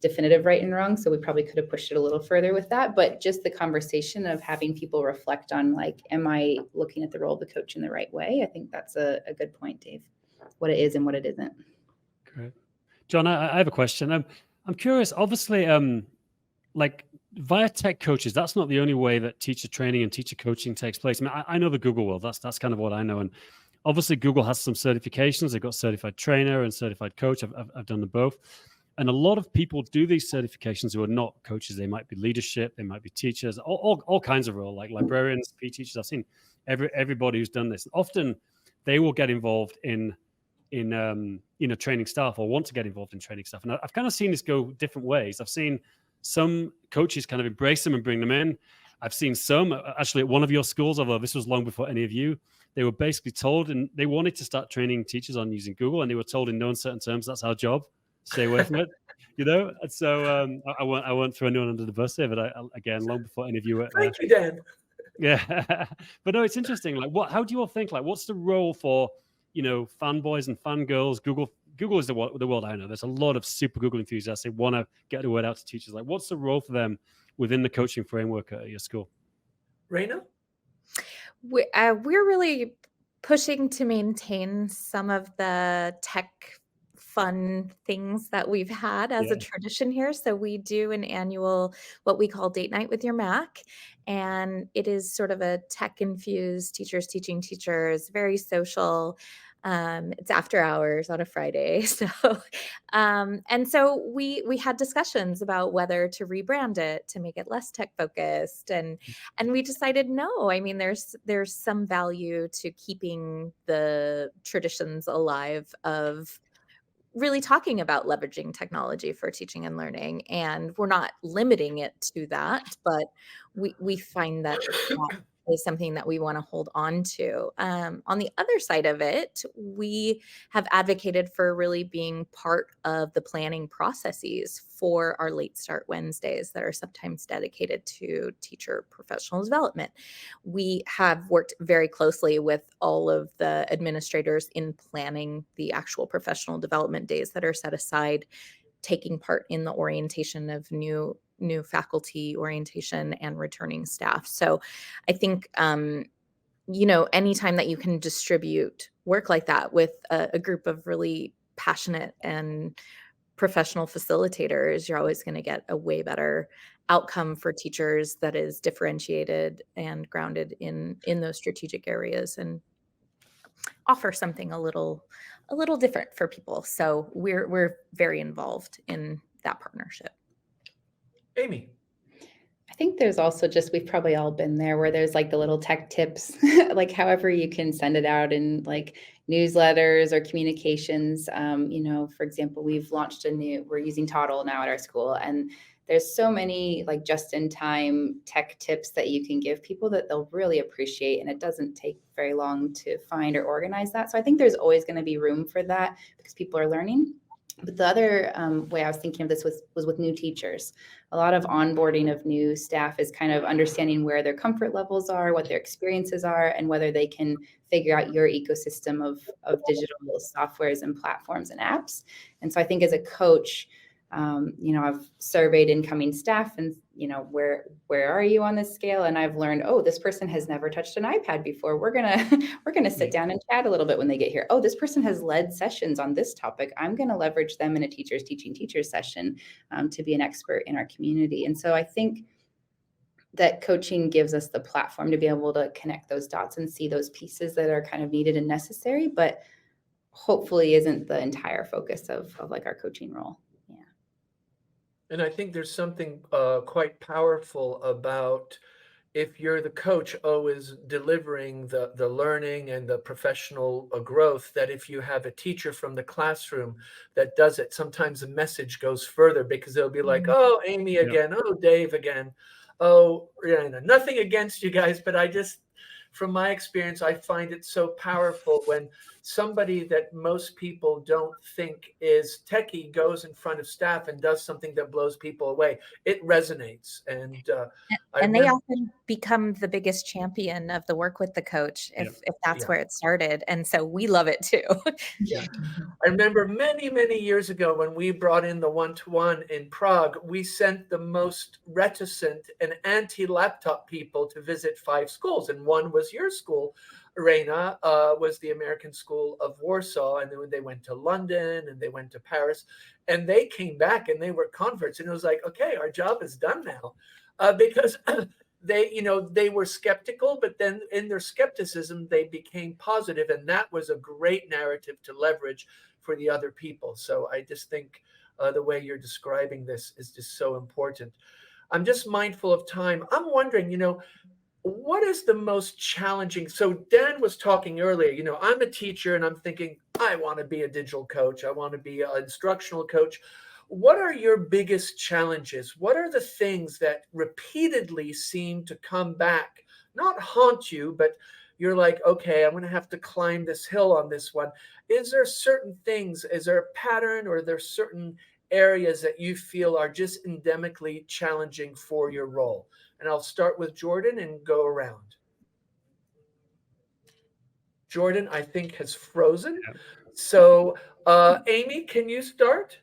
definitive right and wrong. So we probably could have pushed it a little further with that, but just the conversation of having people reflect on, like, am I looking at the role of the coach in the right way? I think that's a good point, Dave, what it is and what it isn't. Great. John, I have a question. I'm curious, obviously, like via tech coaches, that's not the only way that teacher training and teacher coaching takes place. I mean, I know the Google world, that's kind of what I know. And obviously Google has some certifications. They've got certified trainer and certified coach. I've done them both. And a lot of people do these certifications who are not coaches. They might be leadership, they might be teachers, all kinds of roles, like librarians, PE teachers. I've seen everybody who's done this. Often they will get involved in training staff, or want to get involved in training staff. And I've kind of seen this go different ways. I've seen some coaches kind of embrace them and bring them in. I've seen some, actually at one of your schools, although this was long before any of you, they were basically told, and they wanted to start training teachers on using Google, and they were told in no uncertain terms, that's our job. Stay away from it, And so I won't throw anyone under the bus here, but again, long before any of you were. Thank you, Dan. Yeah, but no, it's interesting. Like, how do you all think? Like, what's the role for fanboys and fangirls? Google is the world I know. There's a lot of super Google enthusiasts. They want to get the word out to teachers. Like, what's the role for them within the coaching framework at your school? Raina? We're really pushing to maintain some of the tech fun things that we've had as a tradition here. So we do an annual, what we call Date Night with Your Mac. And it is sort of a tech infused teachers teaching teachers, very social. It's after hours on a Friday. So, and so we had discussions about whether to rebrand it to make it less tech focused. And we decided, no, I mean, there's some value to keeping the traditions alive of really talking about leveraging technology for teaching and learning, and we're not limiting it to that, but we find that is something that we want to hold on to. On the other side of it, we have advocated for really being part of the planning processes for our late start Wednesdays that are sometimes dedicated to teacher professional development. We have worked very closely with all of the administrators in planning the actual professional development days that are set aside, taking part in the orientation of new faculty orientation and returning staff. So I think, anytime that you can distribute work like that with a group of really passionate and professional facilitators, you're always going to get a way better outcome for teachers that is differentiated and grounded in those strategic areas, and offer something a little different for people. So we're very involved in that partnership. Amy. I think there's also just, we've probably all been there, where there's like the little tech tips, like however you can send it out in like newsletters or communications. For example, we've launched we're using Toddle now at our school, and there's so many like just-in-time tech tips that you can give people that they'll really appreciate, and it doesn't take very long to find or organize that. So I think there's always going to be room for that because people are learning. But the other way I was thinking of this was with new teachers. A lot of onboarding of new staff is kind of understanding where their comfort levels are, what their experiences are, and whether they can figure out your ecosystem of digital softwares and platforms and apps. And so I think as a coach, I've surveyed incoming staff and, where are you on this scale? And I've learned, this person has never touched an iPad before. We're going to sit down and chat a little bit when they get here. Oh, this person has led sessions on this topic. I'm going to leverage them in a teachers teaching teachers session to be an expert in our community. And so I think that coaching gives us the platform to be able to connect those dots and see those pieces that are kind of needed and necessary, but hopefully isn't the entire focus of like our coaching role. And I think there's something quite powerful about, if you're the coach always delivering the learning and the professional growth, that if you have a teacher from the classroom that does it, sometimes the message goes further, because they'll be like, oh, Amy again, oh, Dave again, oh, nothing against you guys, but from my experience, I find it so powerful when somebody that most people don't think is techie goes in front of staff and does something that blows people away. It resonates. And they often become the biggest champion of the work with the coach if that's where it started. And so we love it too. Yeah. I remember many, many years ago when we brought in the one-to-one in Prague, we sent the most reticent and anti-laptop people to visit 5 schools. And one was your school, Reina, was the American School of Warsaw. And then they went to London and they went to Paris, and they came back and they were converts. And it was like, okay, our job is done now, because they were skeptical, but then in their skepticism, they became positive. And that was a great narrative to leverage for the other people. So I just think the way you're describing this is just so important. I'm just mindful of time. I'm wondering, what is the most challenging? So Dan was talking earlier, I'm a teacher and I'm thinking, I want to be a digital coach. I want to be an instructional coach. What are your biggest challenges? What are the things that repeatedly seem to come back, not haunt you, but you're like, okay, I'm going to have to climb this hill on this one. Is there certain things, is there a pattern, or are there certain areas that you feel are just endemically challenging for your role? And I'll start with Jordan and go around. Jordan, I think, has frozen. So Amy, can you start?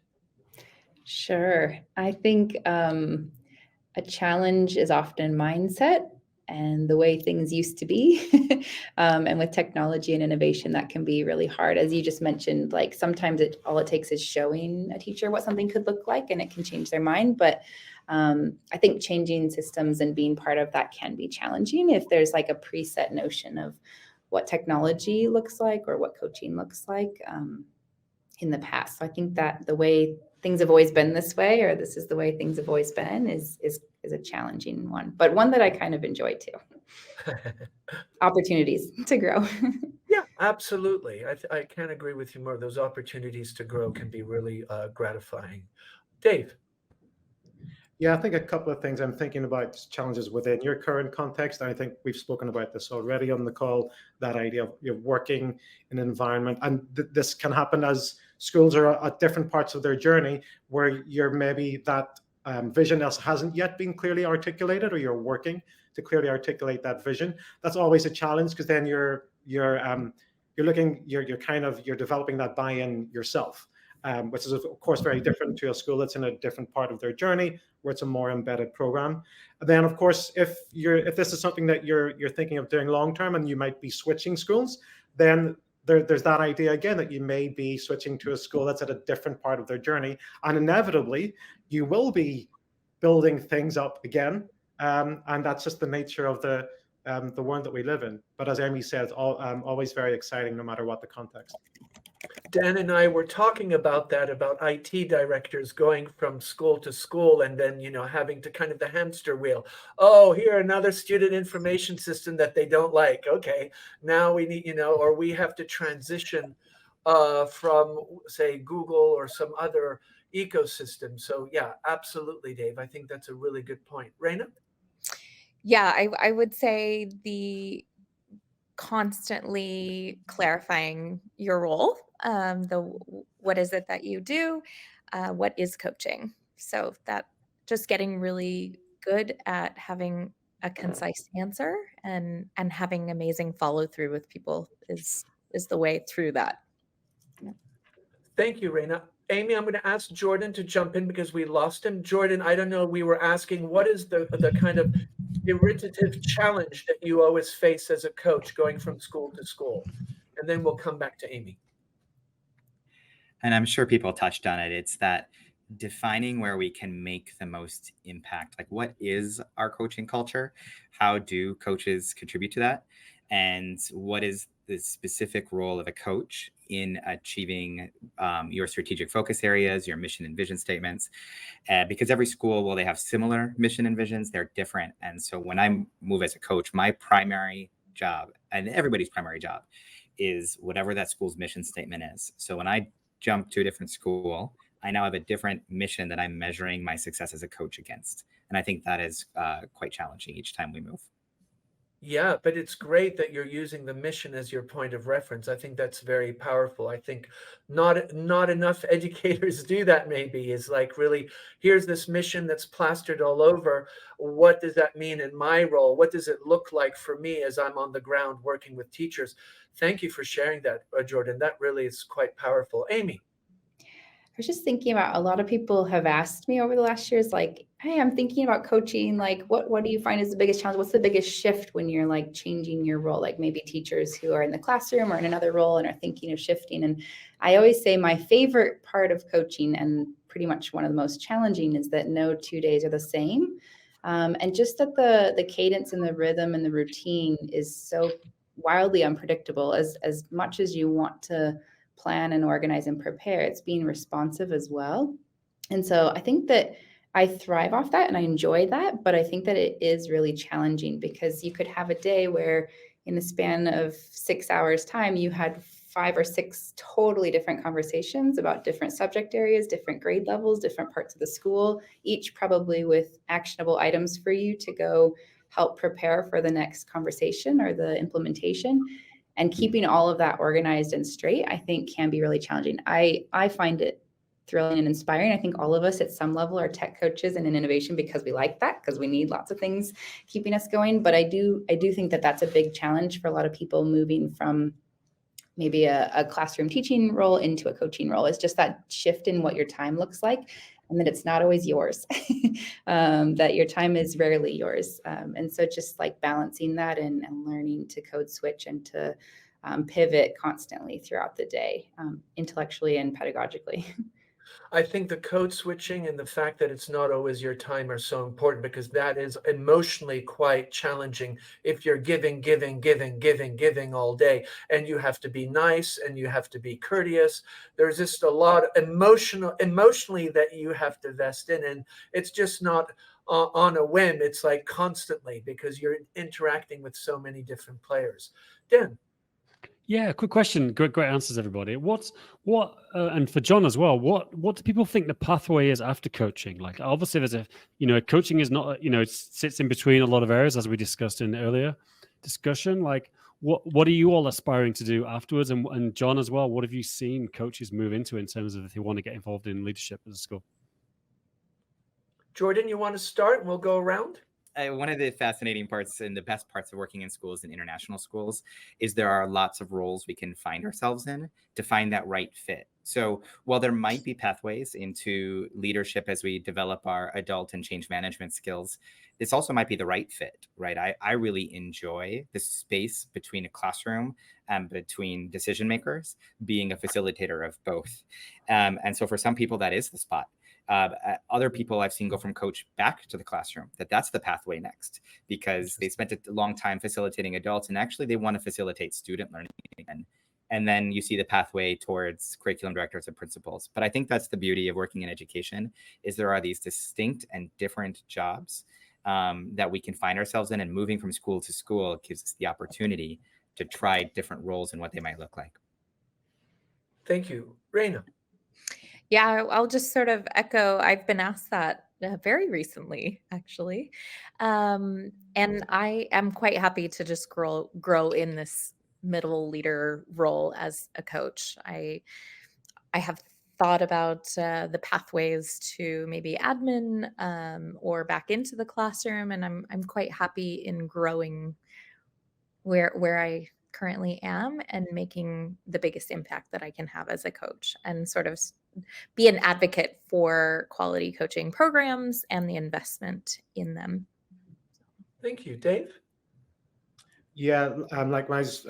Sure. I think a challenge is often mindset and the way things used to be. And with technology and innovation, that can be really hard. As you just mentioned, like sometimes all it takes is showing a teacher what something could look like and it can change their mind. But I think changing systems and being part of that can be challenging if there's like a preset notion of what technology looks like or what coaching looks like in the past. So I think that the way things have always been this way, or this is the way things have always been, is a challenging one, but one that I kind of enjoy too. Opportunities to grow. Yeah, Absolutely. I can't agree with you more. Those opportunities to grow can be really gratifying. Dave. Yeah, I think a couple of things I'm thinking about challenges within your current context. And I think we've spoken about this already on the call, that idea of you're working in an environment. And this can happen as schools are at different parts of their journey where you're maybe that vision hasn't yet been clearly articulated, or you're working to clearly articulate that vision. That's always a challenge, because then you're developing that buy-in yourself. Which is of course very different to a school that's in a different part of their journey, where it's a more embedded program. And then of course, if this is something that you're thinking of doing long term, and you might be switching schools, then there's that idea again that you may be switching to a school that's at a different part of their journey, and inevitably you will be building things up again, and that's just the nature of the world that we live in. But as Amy said, always very exciting, no matter what the context. Dan and I were talking about that, about IT directors going from school to school, and then, having to kind of the hamster wheel. Oh, here, another student information system that they don't like. Okay, now we need, or we have to transition from, say, Google or some other ecosystem. So yeah, absolutely, Dave. I think that's a really good point. Raina? Yeah, I would say the constantly clarifying your role, what is it that you do, what is coaching. So that just getting really good at having a concise answer and having amazing follow through with people is the way through that. Thank you, Raina. Amy, I'm going to ask Jordan to jump in because we lost him. Jordan, I don't know, we were asking, what is the kind of irritative challenge that you always face as a coach going from school to school? And then we'll come back to Amy. And I'm sure people touched on it. It's that defining where we can make the most impact. Like, what is our coaching culture? How do coaches contribute to that? And what is the specific role of a coach in achieving your strategic focus areas, your mission and vision statements? Because every school, while they have similar mission and visions, they're different. And so when I move as a coach, my primary job, and everybody's primary job, is whatever that school's mission statement is. So when I jump to a different school, I now have a different mission that I'm measuring my success as a coach against. And I think that is quite challenging each time we move. Yeah, but it's great that you're using the mission as your point of reference. I think that's very powerful. I think not enough educators do that, maybe, is like, really, here's this mission that's plastered all over. What does that mean in my role? What does it look like for me as I'm on the ground working with teachers? Thank you for sharing that, Jordan. That really is quite powerful. Amy. I was just thinking about, a lot of people have asked me over the last years, like, hey, I'm thinking about coaching. Like, what do you find is the biggest challenge? What's the biggest shift when you're like changing your role? Like maybe teachers who are in the classroom or in another role and are thinking of shifting. And I always say my favorite part of coaching, and pretty much one of the most challenging, is that no 2 days are the same. And just that the cadence and the rhythm and the routine is so wildly unpredictable. As much as you want to plan and organize and prepare, it's being responsive as well. And so I think that I thrive off that and I enjoy that, but I think that it is really challenging, because you could have a day where in the span of 6 hours time, you had 5 or 6 totally different conversations about different subject areas, different grade levels, different parts of the school, each probably with actionable items for you to go help prepare for the next conversation or the implementation. And keeping all of that organized and straight, I think, can be really challenging. I find it thrilling and inspiring. I think all of us at some level are tech coaches and in innovation because we like that, because we need lots of things keeping us going. But I do think that that's a big challenge for a lot of people moving from maybe a classroom teaching role into a coaching role. It's just that shift in what your time looks like, and that it's not always yours, that your time is rarely yours. And so just like balancing that and learning to code switch and to pivot constantly throughout the day, intellectually and pedagogically. I think the code switching and the fact that it's not always your time are so important, because that is emotionally quite challenging if you're giving all day, and you have to be nice and you have to be courteous. There's just a lot of emotionally that you have to vest in, and it's just not on a whim. It's like constantly, because you're interacting with so many different players. Dan. Yeah, quick question. Great answers, everybody. And for John as well, what do people think the pathway is after coaching? Like, obviously, coaching is not, it sits in between a lot of areas, as we discussed in earlier discussion. Like, what are you all aspiring to do afterwards? And John as well, what have you seen coaches move into in terms of if they want to get involved in leadership at a school? Jordan, you want to start and we'll go around? One of the fascinating parts and the best parts of working in schools and international schools is there are lots of roles we can find ourselves in to find that right fit. So while there might be pathways into leadership as we develop our adult and change management skills, this also might be the right fit, right? I really enjoy the space between a classroom and between decision makers, being a facilitator of both. And so for some people, that is the spot. Other people I've seen go from coach back to the classroom, that's the pathway next, because they spent a long time facilitating adults and actually they want to facilitate student learning again. And then you see the pathway towards curriculum directors and principals. But I think that's the beauty of working in education, is there are these distinct and different jobs that we can find ourselves in, and moving from school to school gives us the opportunity to try different roles and what they might look like. Thank you. Raina. Yeah, I'll just sort of echo. I've been asked that very recently, actually. And I am quite happy to just grow in this middle leader role as a coach. I have thought about the pathways to maybe admin or back into the classroom, and I'm quite happy in growing where I currently am and making the biggest impact that I can have as a coach, and sort of be an advocate for quality coaching programs and the investment in them. Thank you. Dave? Yeah, likewise,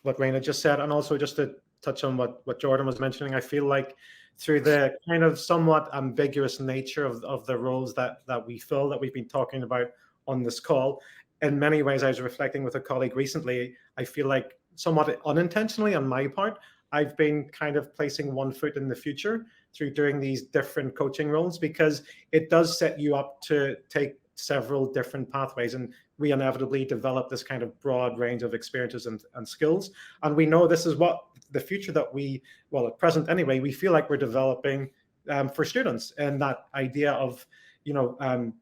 what Raina just said, and also just to touch on what Jordan was mentioning, I feel like through the kind of somewhat ambiguous nature of the roles that we fill, that we've been talking about on this call, in many ways, I was reflecting with a colleague recently, I feel like somewhat unintentionally on my part, I've been kind of placing one foot in the future through doing these different coaching roles, because it does set you up to take several different pathways, and we inevitably develop this kind of broad range of experiences and skills. And we know this is what the future that at present anyway, we feel like we're developing for students, and that idea of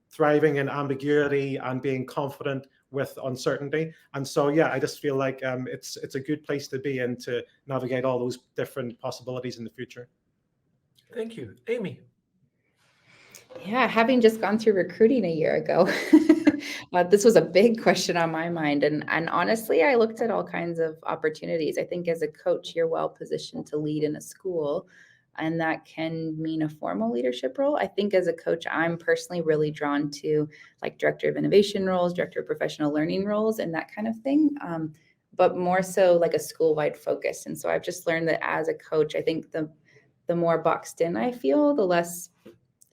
thriving in ambiguity and being confident with uncertainty. And so, yeah, I just feel like it's a good place to be in to navigate all those different possibilities in the future. Thank you. Amy? Yeah, having just gone through recruiting a year ago, this was a big question on my mind. And honestly, I looked at all kinds of opportunities. I think as a coach, you're well positioned to lead in a school, and that can mean a formal leadership role. I think as a coach, I'm personally really drawn to like director of innovation roles, director of professional learning roles, and that kind of thing. But more so like a school-wide focus. And so I've just learned that as a coach, I think the more boxed in I feel, the less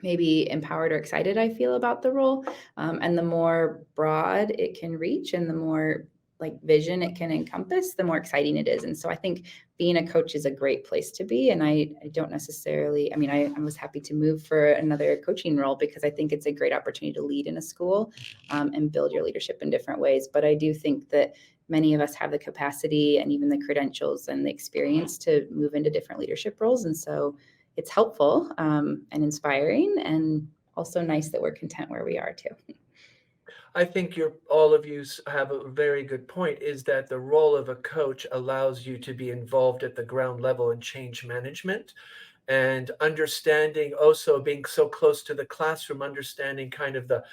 maybe empowered or excited I feel about the role. And the more broad it can reach and the more like vision it can encompass, the more exciting it is. And so I think being a coach is a great place to be. And I don't necessarily, I was happy to move for another coaching role because I think it's a great opportunity to lead in a school and build your leadership in different ways. But I do think that many of us have the capacity and even the credentials and the experience to move into different leadership roles. And so it's helpful and inspiring, and also nice that we're content where we are too. I think all of you have a very good point, is that the role of a coach allows you to be involved at the ground level in change management, and understanding, also being so close to the classroom, understanding kind of the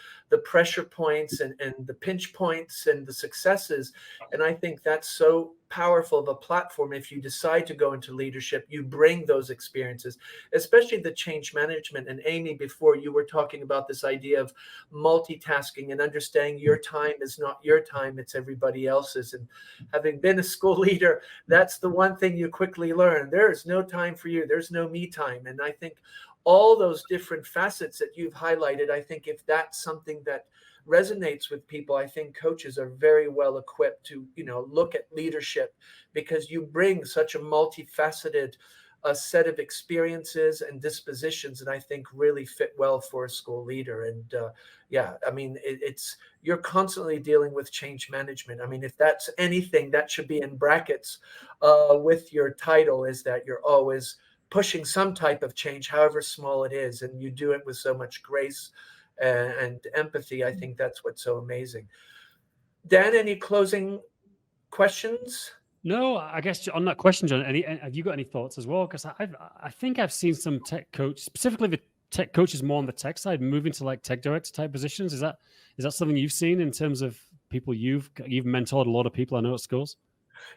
pressure points and the pinch points and the successes. And I think that's so powerful of a platform. If you decide to go into leadership, you bring those experiences, especially the change management. And Amy, before you were talking about this idea of multitasking and understanding your time is not your time, it's everybody else's. And having been a school leader, that's the one thing you quickly learn. There is no time for you. There's no me time. And I think all those different facets that you've highlighted, I think if that's something that resonates with people, I think coaches are very well equipped to, look at leadership, because you bring such a multifaceted a set of experiences and dispositions that I think really fit well for a school leader. And yeah, I mean, you're constantly dealing with change management. I mean, if that's anything, that should be in brackets with your title, is that you're always pushing some type of change, however small it is, and you do it with so much grace and empathy. I think that's what's so amazing. Dan, any closing questions? No, I guess on that question, John, have you got any thoughts as well? Because I think I've seen some tech coaches, specifically the tech coaches more on the tech side, moving to like tech director type positions. Is that something you've seen in terms of people you've mentored a lot of people I know at schools?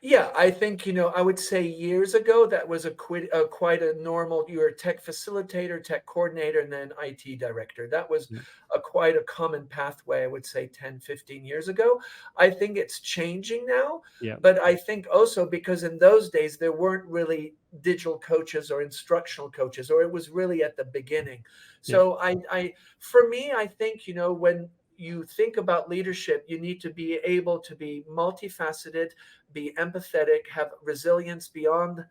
Yeah, I think, I would say years ago, that was quite a normal, you were a tech facilitator, tech coordinator, and then IT director. That was quite a common pathway, I would say 10, 15 years ago. I think it's changing now, but I think also because in those days, there weren't really digital coaches or instructional coaches, or it was really at the beginning. So for me, I think, when you think about leadership, you need to be able to be multifaceted, be empathetic, have resilience beyond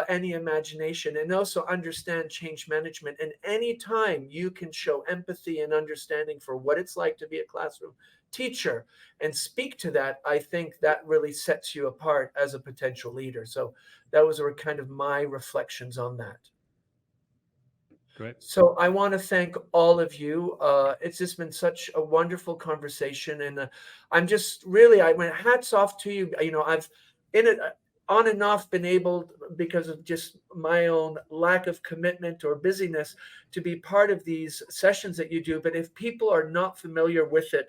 any imagination, and also understand change management. And anytime you can show empathy and understanding for what it's like to be a classroom teacher and speak to that, I think that really sets you apart as a potential leader. So that was kind of my reflections on that. Great. So I want to thank all of you. It's just been such a wonderful conversation, and I'm just really, I went hats off to you. I've on and off been able, because of just my own lack of commitment or busyness, to be part of these sessions that you do. But if people are not familiar with it,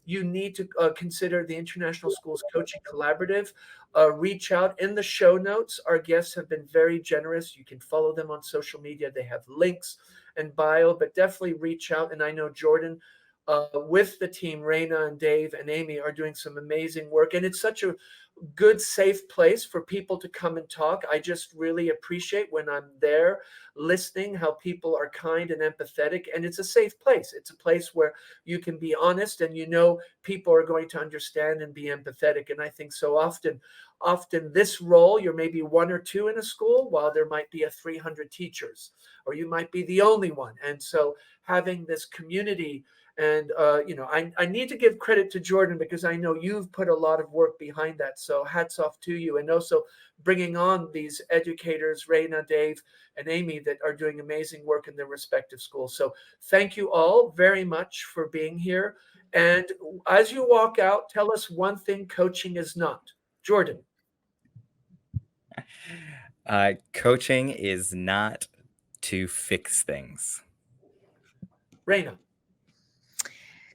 you need to consider the International Schools Coaching Collaborative. Reach out in the show notes. Our guests have been very generous. You can follow them on social media. They have links and bio, but definitely reach out. And I know Jordan, with the team, Raina and Dave and Amy, are doing some amazing work. And it's such a good, safe place for people to come and talk. I just really appreciate when I'm there listening, how people are kind and empathetic. And it's a safe place. It's a place where you can be honest, and people are going to understand and be empathetic. And I think so often this role, you're maybe one or two in a school, while there might be 300 teachers, or you might be the only one. And so having this community, and I need to give credit to Jordan, because I know you've put a lot of work behind that. So hats off to you, and also bringing on these educators, Raina, Dave, and Amy, that are doing amazing work in their respective schools. So thank you all very much for being here. And as you walk out, tell us one thing coaching is not. Jordan. Coaching is not to fix things. Raina.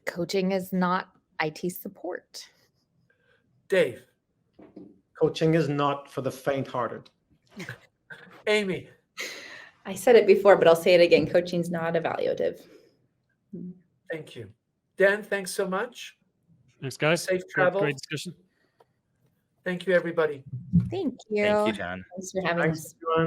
Coaching is not IT support. Dave. Coaching is not for the faint-hearted. Amy. I said it before, but I'll say it again. Coaching's not evaluative. Thank you. Dan, thanks so much. Thanks, guys. Safe travel. Great discussion. Thank you, everybody. Thank you. Thank you, John. Thanks for having us. Thanks, everyone.